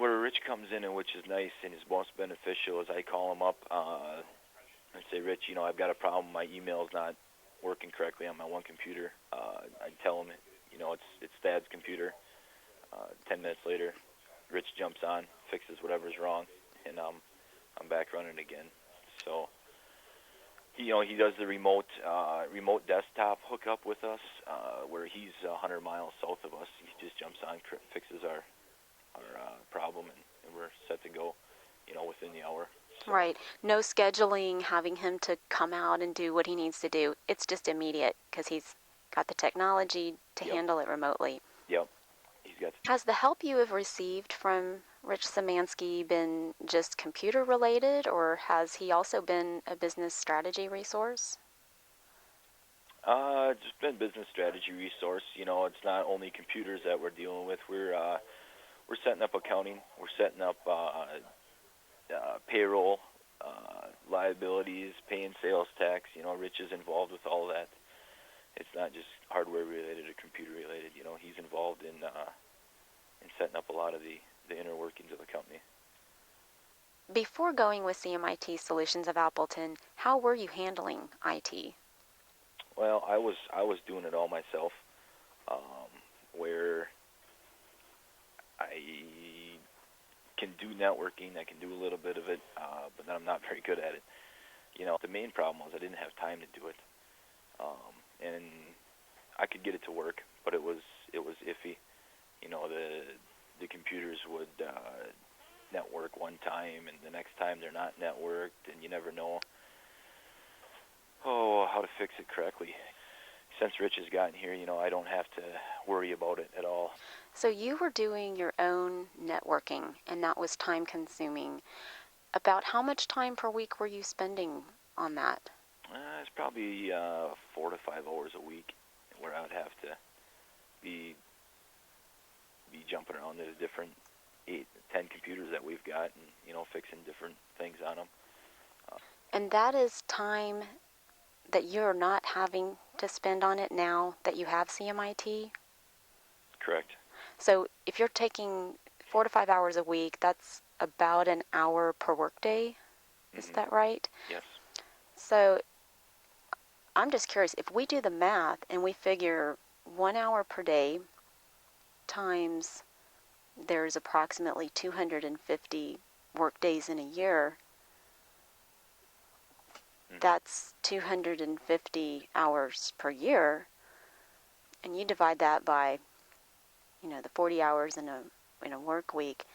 Where Rich comes in, and which is nice and is most beneficial, is I call him up and say, Rich, I've got a problem. My email's not working correctly on my one computer. I tell him, it's Thad's computer. 10 minutes later, Rich jumps on, fixes whatever's wrong, and I'm back running again. So, he does the remote desktop hookup with us, where he's 100 miles south of us. He just jumps on, fixes our problem, and we're set to go, within the hour. So. Right. No scheduling, having him to come out and do what he needs to do. It's just immediate because he's got the technology to handle it remotely. Yep. He's got. Has the help you have received from Rich Szymanski been just computer related, or has he also been a business strategy resource? Just been business strategy resource. It's not only computers that we're dealing with. We're setting up accounting. We're setting up payroll, liabilities, paying sales tax. Rich is involved with all of that. It's not just hardware related or computer related. He's involved in setting up a lot of the inner workings of the company. Before going with CMIT Solutions of Appleton, how were you handling IT? Well, I was doing it all myself, where I can do networking. I can do a little bit of it, but then I'm not very good at it. The main problem was I didn't have time to do it, and I could get it to work, but it was iffy. The computers would network one time, and the next time they're not networked, and you never know how to fix it correctly. Since Rich has gotten here, I don't have to worry about it at all. So you were doing your own networking, and that was time consuming. About how much time per week were you spending on that? It's probably 4 to 5 hours a week, where I would have to be jumping around to the different 8, 10 computers that we've got, and fixing different things on them. And that is time that you're not having to spend on it now that you have CMIT? Correct. So if you're taking 4 to 5 hours a week, that's about an hour per workday. Is that right? Yes. So I'm just curious, if we do the math and we figure 1 hour per day times there's approximately 250 workdays in a year, that's 250 hours per year, and you divide that by, the 40 hours in a work week,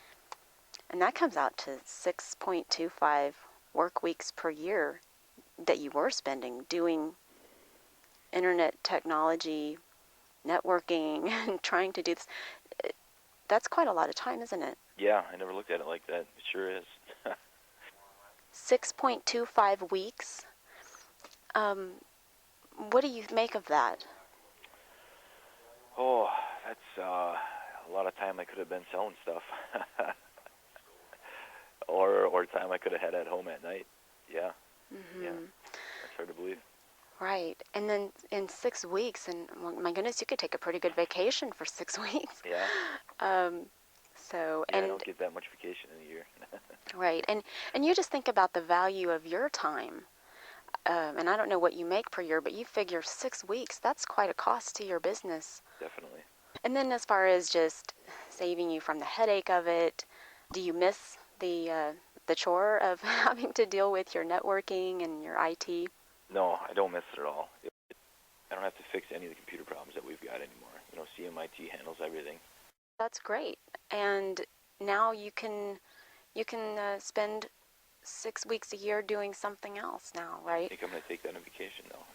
and that comes out to 6.25 work weeks per year that you were spending doing internet technology, networking, and trying to do this. That's quite a lot of time, isn't it? Yeah, I never looked at it like that. It sure is. 6.25 weeks. What do you make of that? Oh, that's a lot of time I could have been selling stuff. or time I could have had at home at night. Yeah. Yeah. That's hard to believe. Right. And then in 6 weeks, and my goodness, you could take a pretty good vacation for 6 weeks. Yeah. I don't get that much vacation in a year. Right. And you just think about the value of your time. And I don't know what you make per year, but you figure 6 weeks, that's quite a cost to your business. Definitely. And then as far as just saving you from the headache of it, do you miss the chore of having to deal with your networking and your IT? No, I don't miss it at all. I don't have to fix any of the computer problems that we've got anymore. CMIT handles everything. That's great. And now you can spend 6 weeks a year doing something else now, right? I think I'm going to take that on vacation, though.